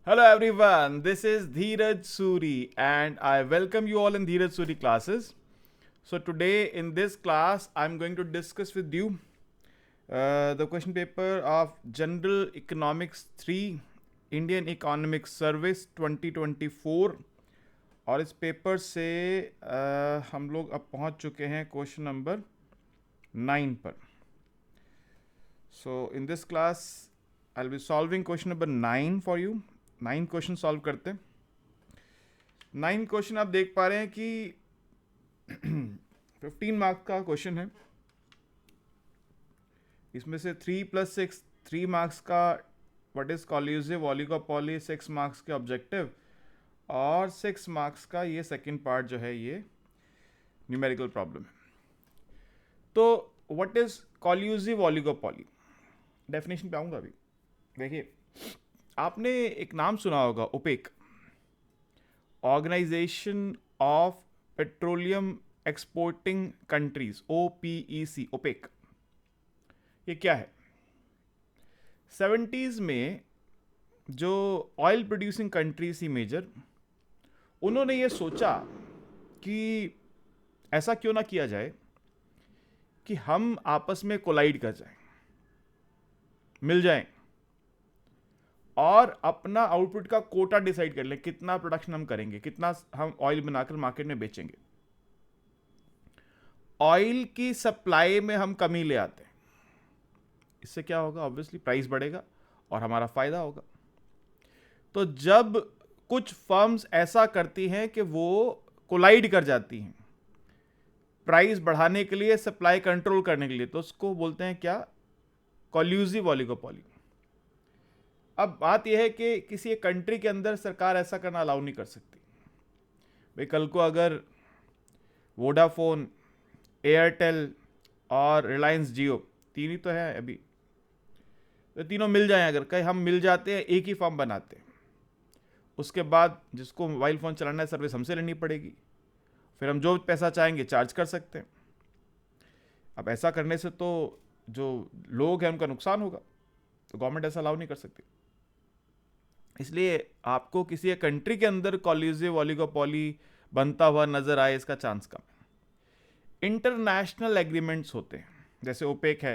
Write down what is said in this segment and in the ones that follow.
Hello everyone, this is Dheeraj Suri and I welcome you all in Dheeraj Suri classes. So today in this class I'm going to discuss with you the question paper of General Economics 3 Indian Economic Service 2024 और इस paper से हम लोग अब पहुंच चुके हैं question number 9 पर. So in this class I'll be solving question number 9 for you. 9 question solve करते हैं. 9 क्वेश्चन आप देख पा रहे हैं कि 15 मार्क्स का क्वेश्चन है. इसमें से 3 + 6 3 मार्क्स का व्हाट इज कॉल्यूसिव ओलिगोपॉली 6 मार्क्स के ऑब्जेक्टिव और 6 मार्क्स का ये सेकंड पार्ट जो है ये न्यूमेरिकल प्रॉब्लम है. तो व्हाट इज कॉल्यूसिव ओलिगोपॉली, डेफिनेशन पे आऊंगा अभी. देखिए, आपने एक नाम सुना होगा, OPEC, organisation of petroleum exporting countries, OPEC, OPEC. ये क्या है? 70s में जो ऑयल प्रोड्यूसिंग कंट्रीज थी मेजर, उन्होंने ये सोचा कि ऐसा क्यों ना किया जाए कि हम आपस में कोलाइड कर जाएं, मिल जाएं और अपना आउटपुट का कोटा डिसाइड कर लें, कितना प्रोडक्शन हम करेंगे, कितना हम ऑयल बनाकर मार्केट में बेचेंगे. ऑयल की सप्लाई में हम कमी ले आते हैं. इससे क्या होगा? ऑब्वियसली प्राइस बढ़ेगा और हमारा फायदा होगा. तो जब कुछ फर्म्स ऐसा करती हैं कि वो कोलाइड कर जाती हैं प्राइस बढ़ाने के लिए, सप्लाई कंट्रोल करने के लिए, तो उसको बोलते हैं क्या? कॉल्यूसिव ओलिगोपॉली. अब बात यह है कि किसी एक कंट्री के अंदर सरकार ऐसा करना अलाउ नहीं कर सकती. भाई कल को अगर वोडाफोन, एयरटेल और रिलायंस जियो, तीन ही तो है अभी, तो तीनों मिल जाएं, अगर कहीं हम मिल जाते हैं, एक ही फॉर्म बनाते हैं, उसके बाद जिसको मोबाइल फ़ोन चलाना है सर्विस हमसे लेनी पड़ेगी, फिर हम जो पैसा चाहेंगे चार्ज कर सकते हैं. अब ऐसा करने से तो जो लोग हैं उनका नुकसान होगा, तो गवर्नमेंट ऐसा अलाउ नहीं कर सकती. इसलिए आपको किसी एक कंट्री के अंदर कॉल्यूसिव ओलिगोपॉली बनता हुआ नजर आए, इसका चांस कम है. इंटरनेशनल एग्रीमेंट्स होते हैं, जैसे ओपेक है.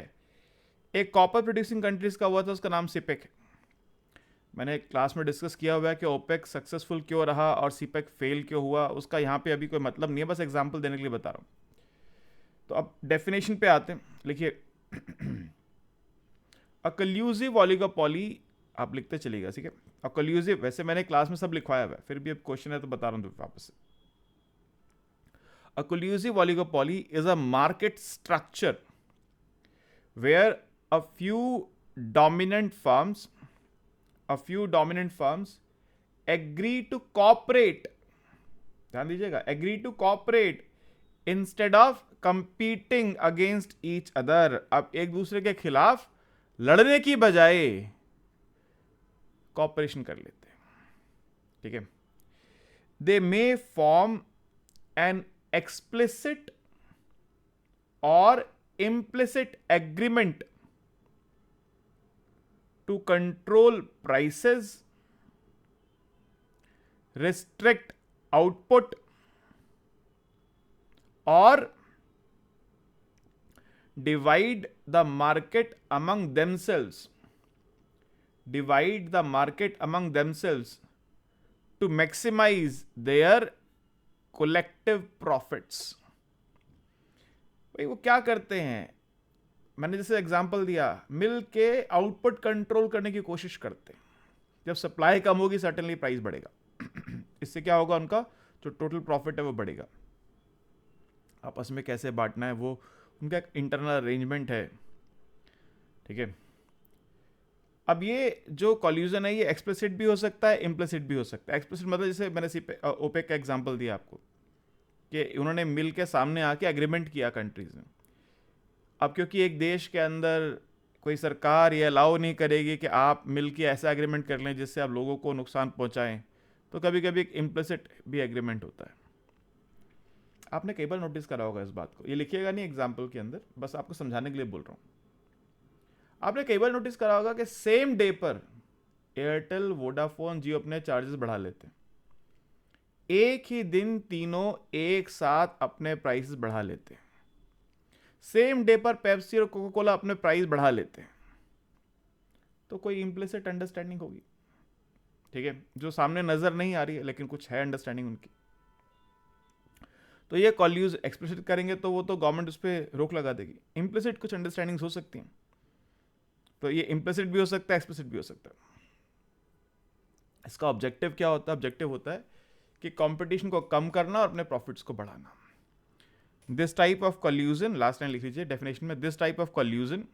एक कॉपर प्रोड्यूसिंग कंट्रीज का हुआ था, उसका नाम सिपेक है. मैंने क्लास में डिस्कस किया हुआ है कि ओपेक सक्सेसफुल क्यों रहा और सिपेक फेल क्यों हुआ. उसका यहाँ पे अभी कोई मतलब नहीं है, बस एग्जाम्पल देने के लिए बता रहा हूँ. तो अब डेफिनेशन पे आते हैं. लिखिए, अ कॉल्यूसिव ओलिगोपॉली आप लिखते चलिएगा, ठीक है. और कॉल्यूसिव, वैसे मैंने क्लास में सब लिखवाया हुआ है, फिर भी अब क्वेश्चन है तो बता रहा हूँ वापस से. A collusive oligopoly is a market structure where a few dominant firms agree to cooperate. ध्यान दीजिएगा, agree to cooperate instead of competing against each other. अब एक दूसरे के खिलाफ लड़ने की बजाय कॉपरेशन कर लेते हैं, ठीक है. दे मे फॉर्म एन एक्सप्लिसिट और implicit agreement to control prices, restrict output, or divide the market among themselves. Divide the market among themselves to maximize their collective profits. भाई वो क्या करते हैं? मैंने जैसे एग्जांपल दिया, मिल के आउटपुट कंट्रोल करने की कोशिश करते हैं. जब सप्लाई कम होगी सर्टेनली प्राइस बढ़ेगा. इससे क्या होगा? उनका जो टोटल प्रॉफिट है वो बढ़ेगा. आपस में कैसे बांटना है वो उनका एक इंटरनल अरेंजमेंट है, ठीक है. अब ये जो कॉल्यूजन है ये एक्सप्लिसिट भी हो सकता है, इम्प्लिसिट भी हो सकता है. एक्सप्लिसिट मतलब जैसे मैंने ओपेक का एग्जांपल दिया आपको कि उन्होंने मिल के सामने आके एग्रीमेंट किया कंट्रीज में. अब क्योंकि एक देश के अंदर कोई सरकार ये अलाउ नहीं करेगी कि आप मिल के ऐसा एग्रीमेंट कर लें जिससे आप लोगों को नुकसान पहुंचाएं, तो कभी कभी एक इम्प्लिसिट भी एग्रीमेंट होता है. आपने कई बार नोटिस करा होगा इस बात को. ये लिखिएगा नहीं एग्जाम्पल के अंदर, बस आपको समझाने के लिए बोल रहा हूँ. आपने कई बार नोटिस करा होगा कि सेम डे पर एयरटेल, वोडाफोन, जियो अपने चार्जेस बढ़ा लेते हैं। एक ही दिन तीनों एक साथ अपने प्राइसेस बढ़ा लेते हैं। सेम डे पर पेप्सी और कोका कोला अपने प्राइस बढ़ा लेते हैं। तो कोई इम्प्लिसिट अंडरस्टैंडिंग होगी, ठीक है, जो सामने नजर नहीं आ रही है लेकिन कुछ है अंडरस्टैंडिंग उनकी। तो ये कॉल्यूज एक्सप्लिसिट करेंगे तो वो तो गवर्नमेंट उस पर रोक लगा देगी। इम्प्लिसिट कुछ अंडरस्टैंडिंग्स हो सकती हैं, तो ये इम्प्लिसिट भी हो सकता है, एक्सप्लिसिट भी हो सकता है। इसका ऑब्जेक्टिव क्या होता है? ऑब्जेक्टिव होता है कि कंपटीशन को कम करना और अपने प्रॉफिट्स को बढ़ाना। This type of collusion, last line लिख लीजिए डेफिनेशन में, this type of collusion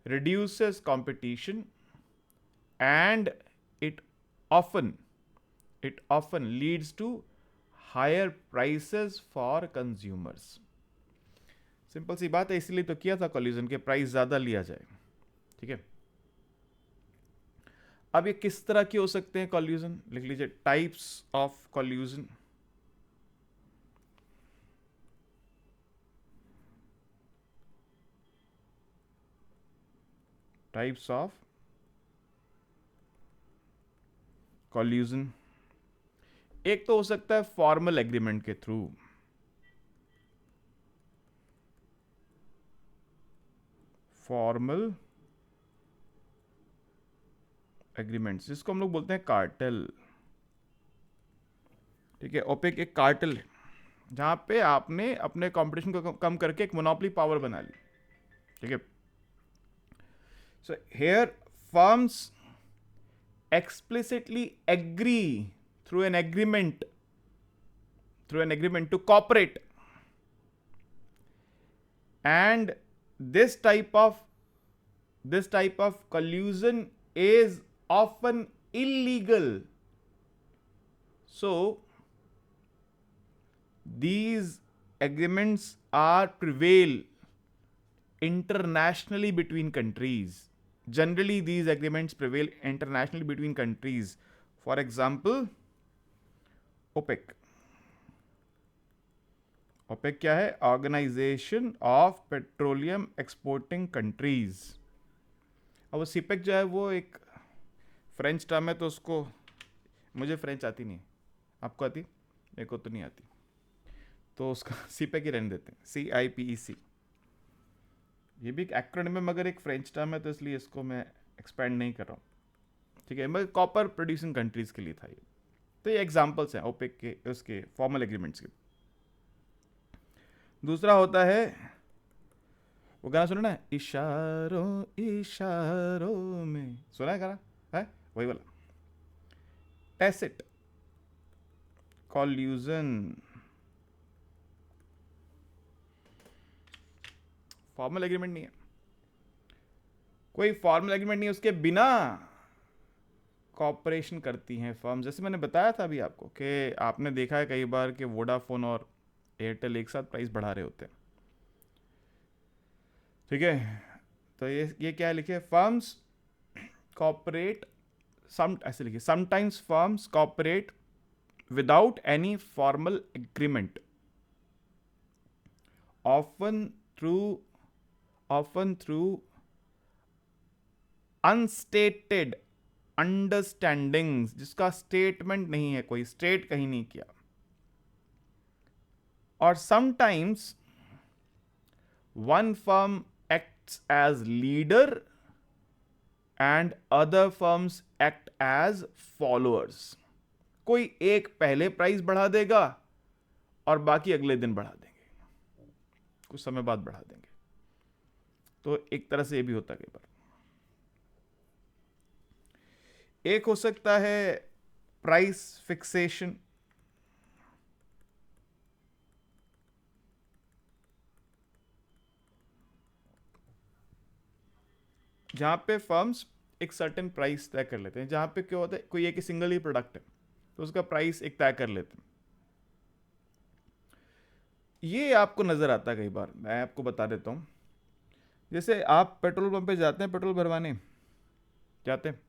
reduces competition and it often leads to higher prices for consumers। Simple सी बात है, इसलिए तो किया था कॉल्यूजन के प्राइस ज्यादा लिया जाए, ठीक है। अब ये किस तरह के हो सकते हैं कॉल्यूजन? लिख लीजिए types of collusion. Types of collusion, एक तो हो सकता है फॉर्मल एग्रीमेंट के थ्रू। फॉर्मल एग्रीमेंट्स जिसको हम लोग बोलते हैं कार्टेल, ठीक है। ओपेक एक कार्टेल है जहां पे आपने अपने कंपटीशन को कम करके एक मोनोपोली पावर बना ली, ठीक है। So here firms explicitly agree through an agreement to cooperate, and this type of collusion is often illegal. So these agreements are prevail internationally between countries. Generally these agreements prevail internationally between countries. For example, OPEC क्या है? Organization of petroleum exporting countries. अब वो CPEC जो है वो एक French term है, तो उसको, मुझे फ्रेंच आती नहीं, आपको आती? मेरे को तो नहीं आती, तो उसका सीपेक ही रहने देते हैं, CIPEC। ये भी एक एक्रोनिम है मगर एक फ्रेंच टर्म है, तो इसलिए इसको मैं एक्सपेंड नहीं कर रहा हूँ, ठीक है। मगर कॉपर प्रोड्यूसिंग कंट्रीज के लिए था ये। तो ये एग्जांपल्स हैं ओपेक के, उसके फॉर्मल एग्रीमेंट्स के। दूसरा होता है, वो गाना सुना ना, इशारों इशारों में, सुना है गाना? है वही वाला, टैसिट कॉल्यूजन। फॉर्मल एग्रीमेंट नहीं है, कोई फॉर्मल एग्रीमेंट नहीं है, उसके बिना कॉपरेशन करती हैं फर्म। जैसे मैंने बताया था अभी आपको कि आपने देखा है कई बार कि वोडाफोन और एयरटेल एक साथ प्राइस बढ़ा रहे होते हैं, ठीक है। तो ये क्या लिखे? फर्म्स कॉपरेट, सम ऐसे लिखिए, sometimes firms cooperate without any formal agreement, often through unstated understandings, जिसका स्टेटमेंट नहीं है, कोई स्टेट कहीं नहीं किया। और sometimes one firm acts as leader and other firms act as followers. कोई एक पहले प्राइस बढ़ा देगा और बाकी अगले दिन बढ़ा देंगे, कुछ समय बाद बढ़ा देंगे। तो एक तरह से ये भी होता है कई बार। एक हो सकता है प्राइस फिक्सेशन, जहां पे फर्म्स एक सर्टेन प्राइस तय कर लेते हैं। जहां पे क्या होता है, कोई एक सिंगल ही प्रोडक्ट है तो उसका प्राइस एक तय कर लेते हैं। ये आपको नजर आता है कई बार, मैं आपको बता देता हूं। जैसे आप पेट्रोल पंप पे जाते हैं पेट्रोल भरवाने जाते हैं,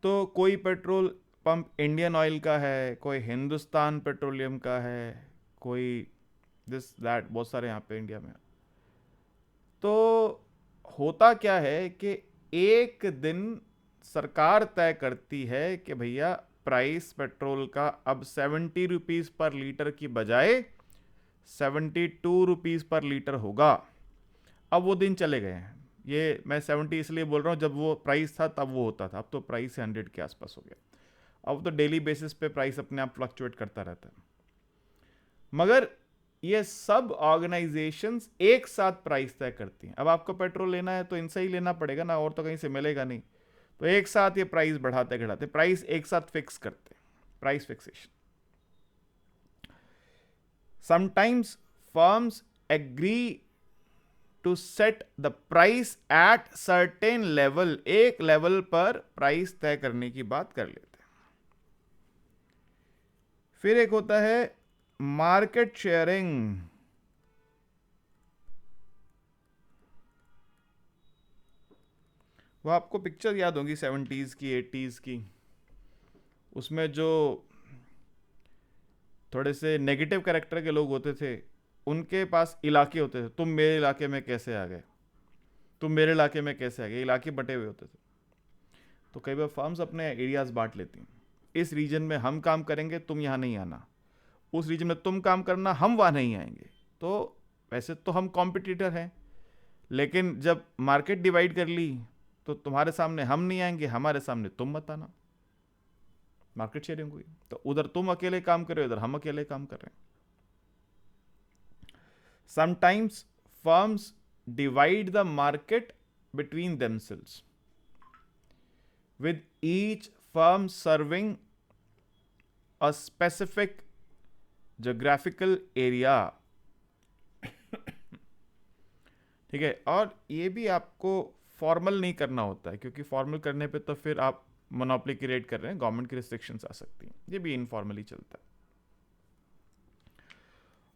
तो कोई पेट्रोल पंप इंडियन ऑयल का है, कोई हिंदुस्तान पेट्रोलियम का है, कोई दिस दैट, बहुत सारे यहाँ पे इंडिया में। तो होता क्या है कि एक दिन सरकार तय करती है कि भैया प्राइस पेट्रोल का अब 70 रुपीज़ पर लीटर की बजाय 72 रुपीज़ पर लीटर होगा। अब वो दिन चले गए हैं। ये मैं 70 इसलिए बोल रहा हूँ, जब वो प्राइस था तब वो होता था, अब तो प्राइस 100 के आसपास हो गया। अब तो डेली बेसिस पे प्राइस अपने आप फ्लक्चुएट करता रहता है। मगर ये सब ऑर्गेनाइजेशंस एक साथ प्राइस तय करती हैं। अब आपको पेट्रोल लेना है तो इनसे ही लेना पड़ेगा ना, और तो कहीं से मिलेगा नहीं। तो एक साथ ये प्राइस बढ़ाते घटाते, प्राइस एक साथ फिक्स करते, price fixation. Sometimes firms agree to set the price at certain level, एक लेवल पर प्राइस तय करने की बात कर लेते हैं। फिर एक होता है मार्केट शेयरिंग। वो आपको पिक्चर याद होगी 70s की 80s की, उसमें जो थोड़े से नेगेटिव कैरेक्टर के लोग होते थे, उनके पास इलाके होते थे। तुम मेरे इलाके में कैसे आ गए, तुम मेरे इलाके में कैसे आ गए, इलाके बटे हुए होते थे। तो कई बार फर्म्स अपने एरियाज बांट लेती हैं, इस रीजन में हम काम करेंगे, तुम यहाँ नहीं आना, उस रीजन में तुम काम करना, हम वहाँ नहीं आएंगे। तो वैसे तो हम कॉम्पिटिटर हैं, लेकिन जब मार्केट डिवाइड कर ली तो तुम्हारे सामने हम नहीं आएंगे, हमारे सामने तुम मत आना। मार्केट शेयरिंग हुई, तो उधर तुम अकेले काम कर रहे हो, इधर हम अकेले काम कर रहे हैं। Sometimes firms divide the market between themselves, with each firm serving a specific geographical area। ठीक है, और ये भी आपको फॉर्मल नहीं करना होता है, क्योंकि फॉर्मल करने पे तो फिर आप मोनोपोली क्रिएट कर रहे हैं, गवर्नमेंट की रिस्ट्रिक्शंस आ सकती हैं। ये भी इनफॉर्मली चलता है।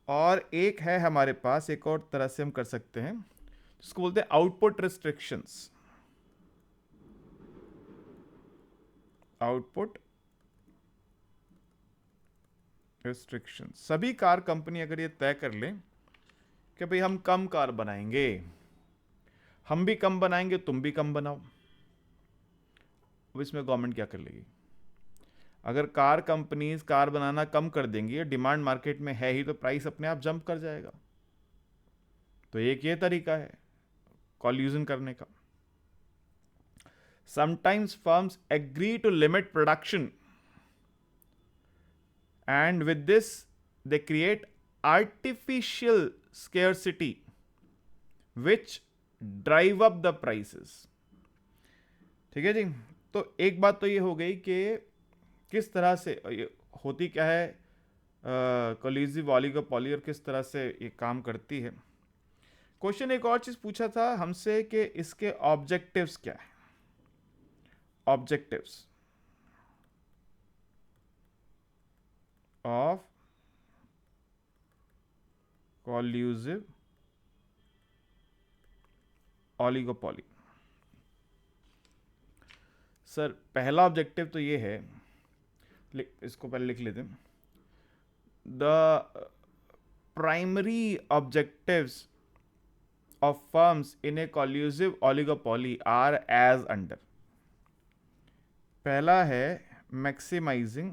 और एक है हमारे पास, एक और तरह से हम कर सकते हैं, जिसको बोलते हैं आउटपुट रिस्ट्रिक्शंस। आउटपुट रिस्ट्रिक्शन, सभी कार कंपनी अगर ये तय कर लें कि भाई हम कम कार बनाएंगे, हम भी कम बनाएंगे, तुम भी कम बनाओ, अब इसमें गवर्नमेंट क्या कर लेगी? अगर कार कंपनीज कार बनाना कम कर देंगी, डिमांड मार्केट में है ही, तो प्राइस अपने आप जंप कर जाएगा। तो एक ये तरीका है कॉल्यूजन करने का। Sometimes firms agree to limit production, and with this they create artificial scarcity which drive up the prices। ठीक है जी। तो एक बात तो ये हो गई कि किस तरह से होती क्या है कोलिजिव ओलिगोपॉली, और किस तरह से ये काम करती है। क्वेश्चन एक और चीज पूछा था हमसे कि इसके ऑब्जेक्टिव्स क्या है। Objectives of collusive oligopoly। Sir पहला ऑब्जेक्टिव तो ये है, इसको पहले लिख लेते हैं। The primary objectives of firms in a collusive oligopoly are as under। पहला है मैक्सिमाइजिंग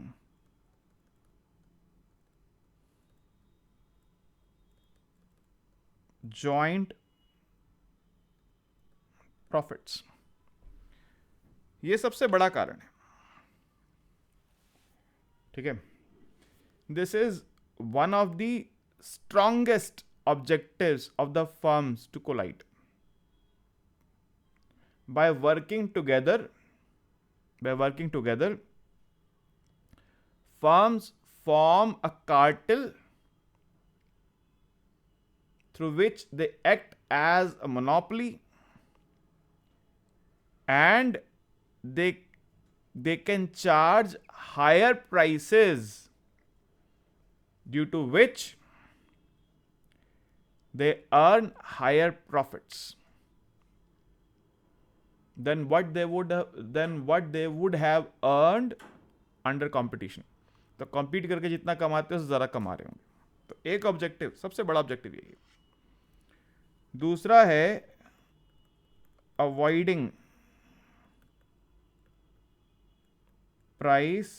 जॉइंट प्रॉफिट्स। ये सबसे बड़ा कारण है। ठीक है, this is one of the strongest objectives of the firms to collide by working together firms form a cartel through which they act as a monopoly, and they can charge higher prices, due to which they earn higher profits than what they would have earned under competition। तो compete करके जितना कमाते हैं उससे ज़्यादा कमा रहे होंगे। तो एक ऑब्जेक्टिव, सबसे बड़ा ऑब्जेक्टिव यही है। दूसरा है avoiding price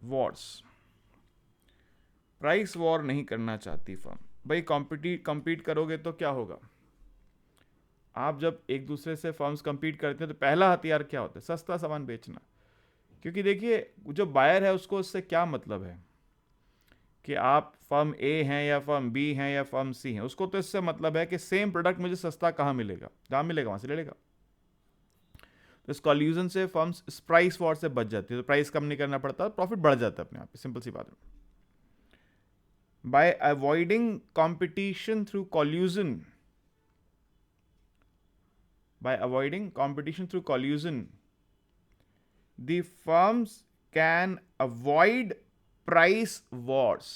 Wars, price war नहीं करना चाहती फर्म। भाई compete करोगे तो क्या होगा? आप जब एक दूसरे से फर्म्स compete करते हैं तो पहला हथियार क्या होता है? सस्ता सामान बेचना। क्योंकि देखिए, जो बायर है उसको उससे क्या मतलब है कि आप फर्म ए हैं या फर्म बी हैं या फर्म सी हैं, उसको तो इससे मतलब है कि सेम प्रोडक्ट मुझे सस्ता कहाँ मिलेगा, जहाँ मिलेगा वहाँ से ले लेगा। तो इस कॉल्यूजन से फर्म्स इस प्राइस वॉर से बच जाती है, तो प्राइस कम नहीं करना पड़ता, प्रॉफिट बढ़ जाता है अपने आप, सिंपल सी बात है। Bye avoiding competition through collusion, by avoiding competition through collusion, the firms can avoid price wars,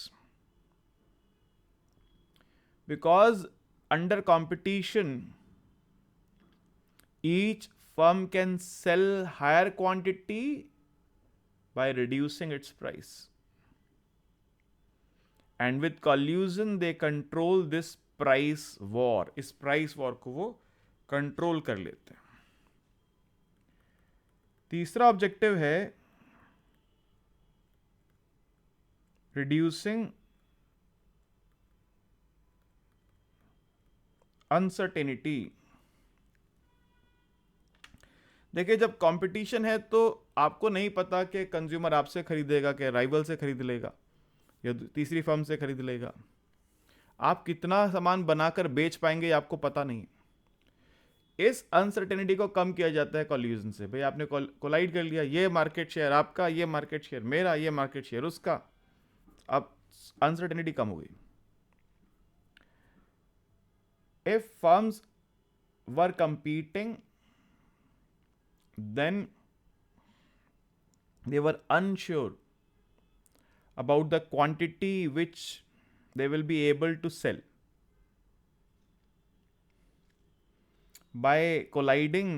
because under competition each firm can sell higher quantity by reducing its price, and with collusion they control this price war, इस price war को वो control कर लेते हैं। तीसरा objective है reducing uncertainty. देखिए, जब कंपटीशन है तो आपको नहीं पता कि कंज्यूमर आपसे खरीदेगा कि राइवल से खरीद लेगा या तीसरी फर्म से खरीद लेगा। आप कितना सामान बनाकर बेच पाएंगे आपको पता नहीं। इस अनसर्टेनिटी को कम किया जाता है कॉल्यूजन से। भाई आपने कोलाइड कर लिया, ये मार्केट शेयर आपका, ये मार्केट शेयर मेरा, ये मार्केट शेयर उसका, अब अनसर्टेनिटी कम हो गई। If firms were competing then they were unsure about the quantity which they will be able to sell. By colliding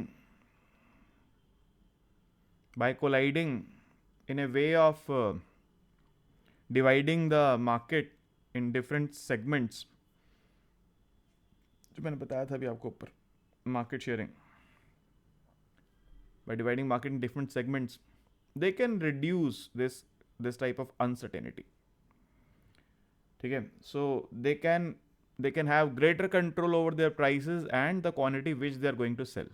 in a way of dividing the market in different segments, जो मैंने बताया था अभी आपको ऊपर, market sharing, by dividing market in different segments, they can reduce this type of uncertainty. ठीक है, so they can have greater control over their prices and the quantity which they are going to sell.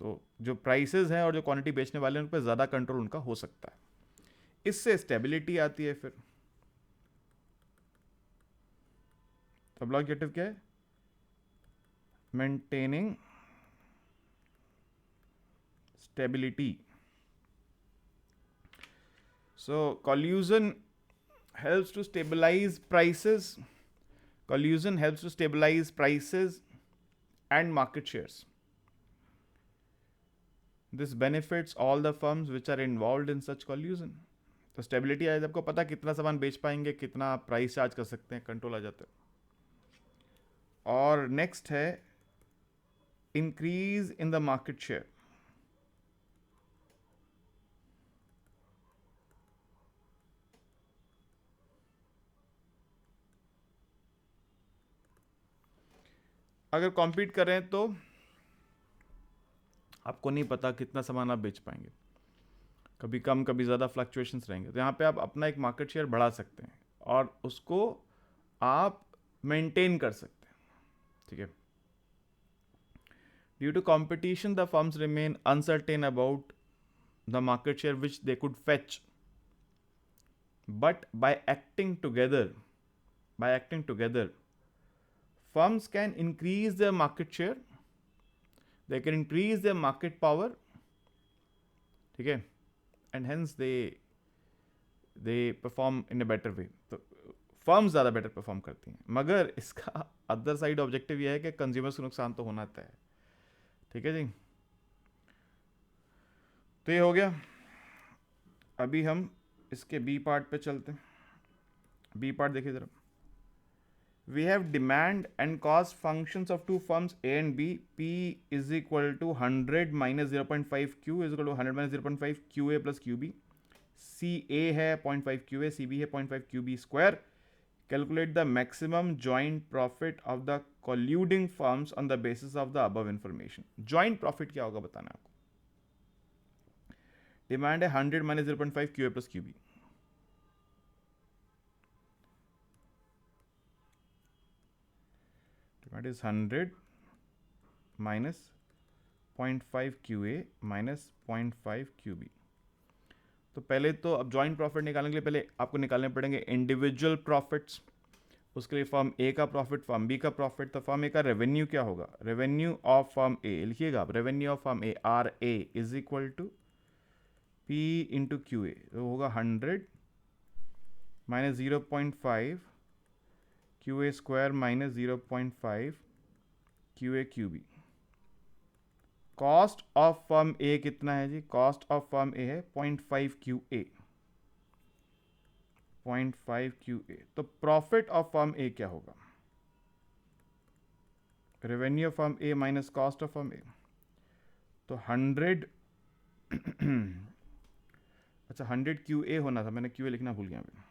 तो जो prices हैं और जो quantity बेचने वाले हैं उन पर ज़्यादा कंट्रोल उनका हो सकता है। इससे स्टेबिलिटी आती है। फिर तो अगला ऑब्जेक्टिव क्या है? Maintaining stability. So collusion helps to stabilize prices. Collusion helps to stabilize prices and market shares. This benefits all the firms which are involved in such collusion. तो स्टेबिलिटी आए, आपको पता कितना सामान बेच पाएंगे, कितना प्राइस चार्ज कर सकते हैं, कंट्रोल आ जाता है। और नेक्स्ट है increase in the market share. अगर कॉम्पीट कर रहे हैं तो आपको नहीं पता कितना सामान आप बेच पाएंगे, कभी कम कभी ज़्यादा फ्लक्चुएशंस रहेंगे। तो यहाँ पे आप अपना एक मार्केट शेयर बढ़ा सकते हैं और उसको आप मेंटेन कर सकते हैं। ठीक है, due to competition the firms remain uncertain about the market share which they could fetch, but by acting together firms can increase their market share, they can increase their market power, ठीक है, and hence they perform in a better way. तो firms ज़्यादा better perform करती हैं, मगर इसका other side objective यह है कि कंज्यूमर्स को नुकसान तो होना है। ठीक है जी, तो ये हो गया। अभी हम इसके बी पार्ट पे चलते हैं। बी पार्ट देखिए जरा। We have demand and cost functions of two firms A and B. P is equal to 100 minus 0.5 Q is equal to 100 minus 0.5 QA plus QB. CA है 0.5 QA, CB है 0.5 QB square. Calculate the maximum joint profit of the colluding firms on the basis of the above information. Joint profit क्या होगा बताना आपको। Demand है 100 minus 0.5 Q A plus Q B. Demand is 100 minus 0.5 Q A minus 0.5 Q B. तो पहले तो अब joint profit निकालने के लिए पहले आपको निकालने पड़ेंगे इंडिविजुअल प्रॉफिट्स। उसके लिए फर्म ए का प्रॉफिट, फर्म बी का प्रॉफिट। तो फर्म ए का रेवेन्यू क्या होगा? रेवेन्यू ऑफ फर्म ए लिखिएगा आप, revenue of firm A R A is equal to P into Q A. तो होगा 100 minus 0.5 Q A square minus 0.5 Q A Q B. Cost of firm A कितना है जी? Cost of firm A है 0.5 Q A, 0.5 Q A. तो profit of firm A क्या होगा? Revenue of firm A minus cost of firm A. तो 100 अच्छा 100 Q A होना था, मैंने क्यू ए लिखना भूल गया अभी।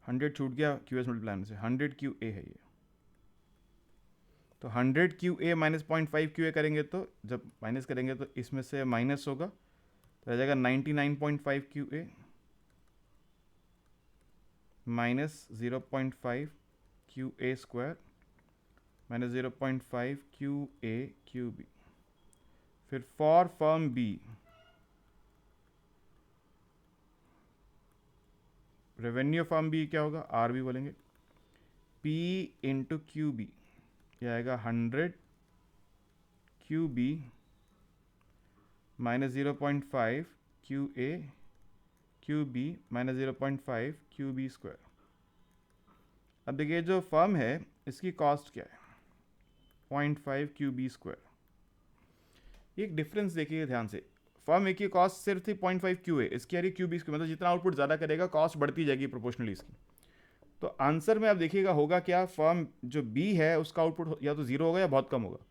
100 छूट गया क्यू एस मल्टीप्लाई से, 100 क्यू ए है ये। तो 100 क्यू ए माइनस 0.5 क्यू ए करेंगे, तो जब माइनस करेंगे तो इसमें से माइनस होगा, तो रह जाएगा 99.5 Q A minus 0.5 Q A square minus 0.5 Q A Q B. फिर for firm B revenue firm B क्या होगा? आर बी बोलेंगे, पी इंटू क्यू बी। यह आएगा 100 Q B minus 0.5 Q A Q B minus 0.5 Q B square. अब देखिए जो firm है इसकी कॉस्ट क्या है? 0.5 क्यू बी स्क्वायर। एक डिफरेंस देखिए ध्यान से, फर्म ए की कॉस्ट सिर्फ थी 0.5 क्यू ए, इसकी आ रही क्यू बी स्क्वायर, मतलब जितना आउटपुट ज़्यादा करेगा कॉस्ट बढ़ती जाएगी प्रोपोर्शनली इसकी। तो आंसर में आप देखिएगा होगा क्या? फर्म जो बी है उसका आउटपुट या तो जीरो होगा या बहुत कम होगा,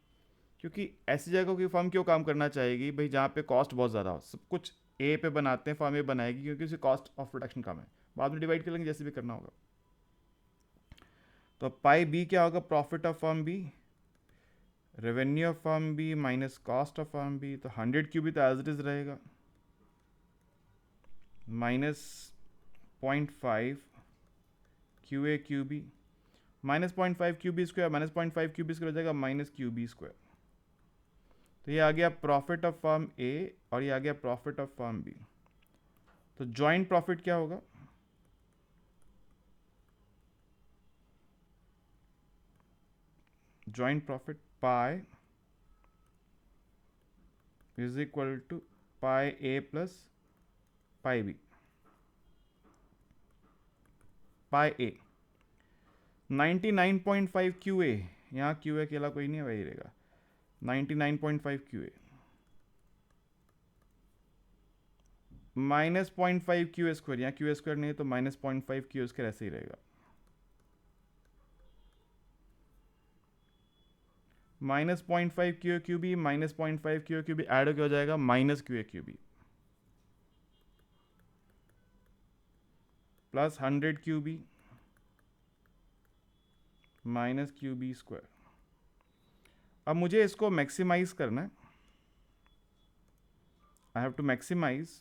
क्योंकि ऐसी जगह की फर्म क्यों काम करना चाहेगी भाई जहाँ पे कॉस्ट बहुत ज़्यादा हो। सब कुछ ए पे बनाते हैं, फर्म ए बनाएगी क्योंकि उसकी कॉस्ट ऑफ प्रोडक्शन कम है, बाद में डिवाइड कर लेंगे जैसे भी करना होगा। तो पाई बी क्या होगा? Profit of firm B, revenue of firm B minus cost of firm B. तो 100 क्यू बी तो एज इट इज रहेगा, minus 0.5 Q A Q B minus 0.5 Q B square minus 0.5 Q B square हो जाएगा minus Q B square. तो ये आ गया profit of firm ए और ये आ गया प्रॉफिट ऑफ फर्म बी। तो जॉइंट प्रॉफिट क्या होगा? Joint profit pi is equal to pi A plus pi B. Pi A 99.5 Q A, यहाँ क्यू ए अकेला कोई नहीं है, वही रहेगा 99.5 Q A minus 0.5 Q A square, यहाँ क्यू ए स्क्वायर नहीं है तो माइनस 0.5 क्यू ए स्क्वायर ऐसे ही रहेगा, minus 0.5 Q A Q B minus 0.5 Q A Q B add हो जाएगा minus Q A Q B plus 100 Q B minus Q B square. अब मुझे इसको मैक्सिमाइज करना है, I have to maximize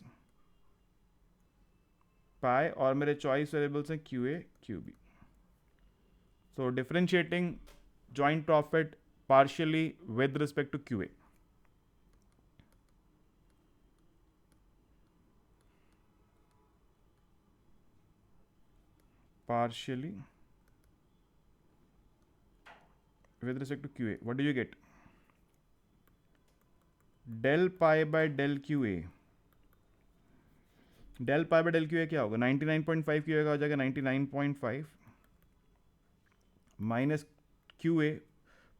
pi और मेरे चॉइस वेरिएबल्स हैं Q A Q B. So differentiating joint profit partially with respect to QA. Partially with respect to QA. What do you get? Del pi by del QA. Del pi by del QA क्या होगा? 99.5 QA का हो जाएगा 99.5 minus QA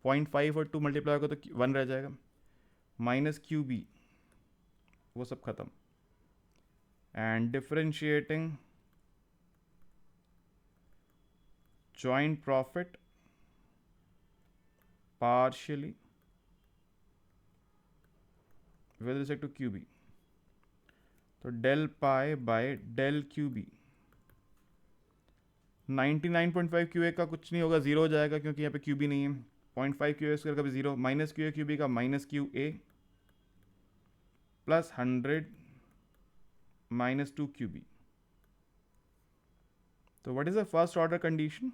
0.5 और 2 multiply होगा तो 1 रह जाएगा, माइनस क्यू बी, वो सब खत्म। And differentiating joint profit partially with respect to Q B. तो del pi by del Q B 99.5 Q A का कुछ नहीं होगा, जीरो हो जाएगा क्योंकि यहाँ पे क्यू बी नहीं है। 0.5 क्यू ए स्क्वायर का भी zero, minus Q A Q B का minus Q A plus 100 minus 2 QB. So what is the first order condition?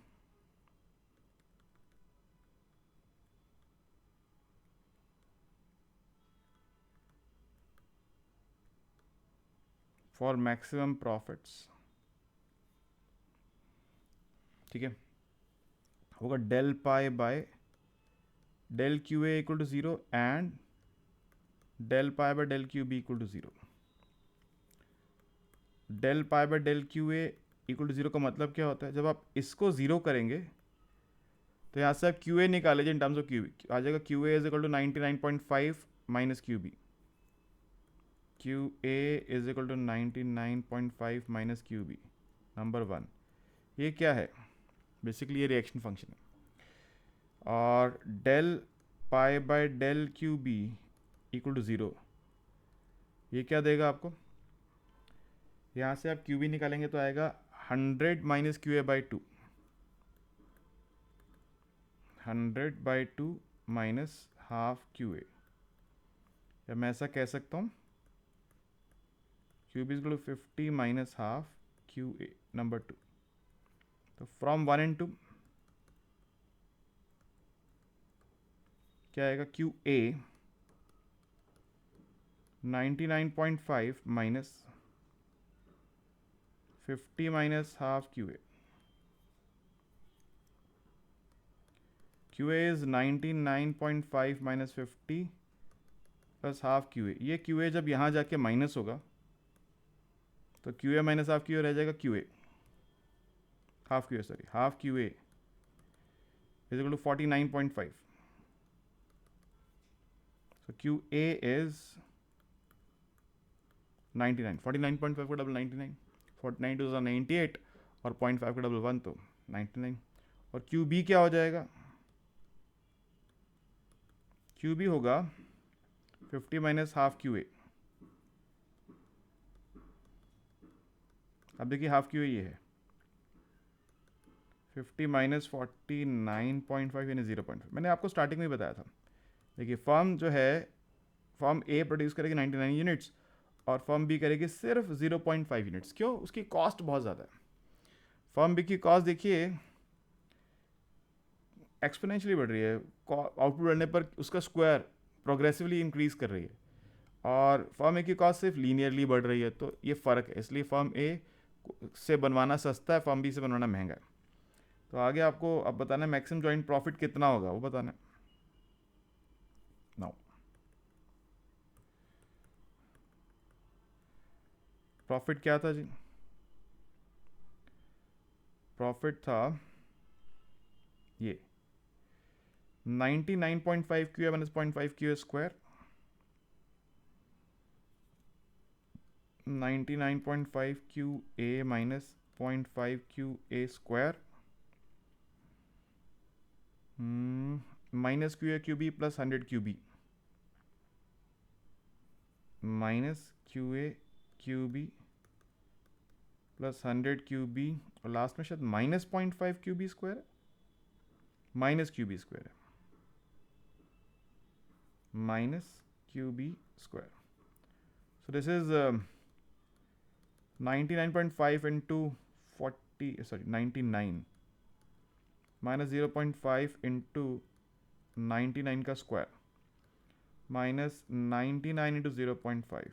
For maximum profits. ठीक है, होगा del pi by del QA equal to 0 and del pi by del QB equal to 0. del pi by del QA equal to 0 का मतलब क्या होता है? जब आप इसको 0 करेंगे तो यहाँ से आप QA निकाल लीजिए इन टर्म्स ऑफ QB. आ जाएगा QA is equal to 99.5 minus QB. QA is equal to 99.5 minus QB. Number 1. ये क्या है? बेसिकली ये रिएक्शन फंक्शन है. और del pi by del QB equal to 0, ये क्या देगा आपको? यहाँ से आप QB निकालेंगे तो आएगा 100 minus QA by 2. 100 by 2 minus half QA. या मैं ऐसा कह सकता हूँ QB equal to 50 minus half QA. Number 2. तो फ्रॉम 1 and 2 क्या आएगा? QA 99.5 minus 50 minus half QA. QA is 99.5 minus 50 plus half QA. ये QA जब यहाँ जाके माइनस होगा तो QA माइनस हाफ QA रह जाएगा QA. Half QA sorry, half QA is equal to 49.5. So QA is 99. 49.5 का डबल 99. 49 टू 98 और 0.5 का डबल 1 तो 99. और QB क्या हो जाएगा? QB होगा 50 माइनस हाफ QA. अब देखिए हाफ QA ये है 50 माइनस 49.5 यानी 0.5. मैंने आपको स्टार्टिंग में ही बताया था. देखिए फर्म जो है, फर्म A प्रोड्यूस करेगी 99 यूनिट्स और फर्म B करेगी सिर्फ 0.5 यूनिट्स. क्यों? उसकी कॉस्ट बहुत ज़्यादा है. फर्म B की कॉस्ट देखिए एक्सपोनेंशियली बढ़ रही है. आउटपुट बढ़ने पर उसका स्क्वायर प्रोग्रेसिवली इंक्रीज कर रही है और फर्म A की कॉस्ट सिर्फ लीनियरली बढ़ रही है. तो ये फ़र्क है. इसलिए फर्म A से बनवाना सस्ता है, फर्म B से बनवाना महंगा है. तो आगे आपको अब बताना है मैक्सिमम जॉइंट प्रॉफिट कितना होगा, वो बताना है. नाउ प्रॉफिट क्या था जी? प्रॉफिट था ये 99.5 QA minus 0.5 QA square. 99.5 QA minus 0.5 QA square minus QA QB plus 100 QB minus QA QB plus 100 QB और लास्ट में शायद माइनस 0.5 QB स्क्वायर है. माइनस QB स्क्वायर है. Minus QB square. So this is 99.5 into 99 minus 0.5 into 99 का square minus 99 into 0.5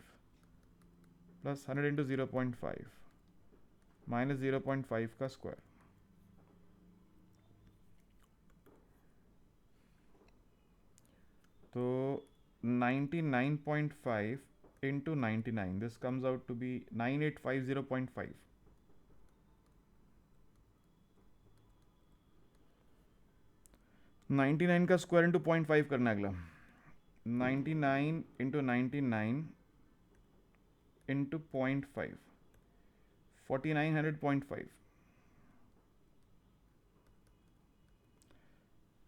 plus 100 into 0.5 minus 0.5 का square. तो 99.5 into 99, this comes out to be 9850.5. Ninety का square into 0.5 करना है अगला. 99 into 99 into 0.5 4900.5.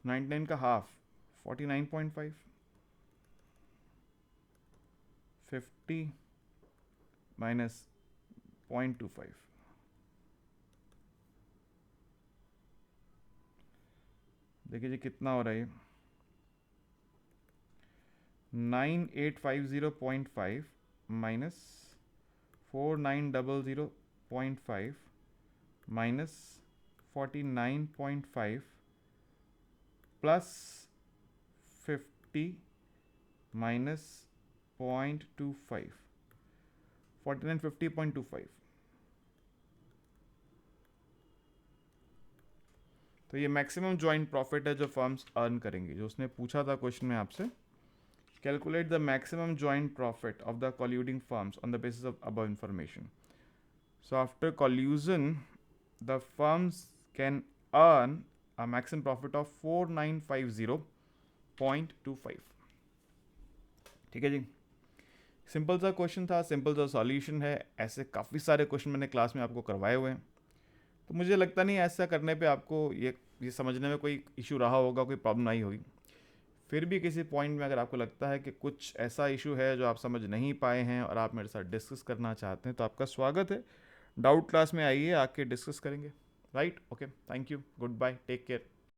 99 का हाफ 49.5 50 माइनस 0.25. देखिए जी कितना हो रहा है 9850.5 माइनस 4900.5 माइनस 49.5 प्लस 50 माइनस 0.25 4950.25। तो ये मैक्सिमम जॉइंट प्रॉफिट है जो फर्म्स अर्न करेंगी। जो उसने पूछा था क्वेश्चन में आपसे, calculate the maximum joint profit of the colluding firms on the basis of above information. So after collusion the firms can earn a maximum profit of 4950.25। ठीक है जी, सिंपल सा क्वेश्चन था, सिंपल सा सॉल्यूशन है। ऐसे काफ़ी सारे क्वेश्चन मैंने क्लास में आपको करवाए हुए हैं, तो मुझे लगता नहीं ऐसा करने पे आपको ये समझने में कोई इशू रहा होगा, कोई प्रॉब्लम नहीं होगी। फिर भी किसी पॉइंट में अगर आपको लगता है कि कुछ ऐसा इशू है जो आप समझ नहीं पाए हैं और आप मेरे साथ डिस्कस करना चाहते हैं, तो आपका स्वागत है। डाउट क्लास में आइए, आके डिस्कस करेंगे। Right, okay, thank you, good bye, take care.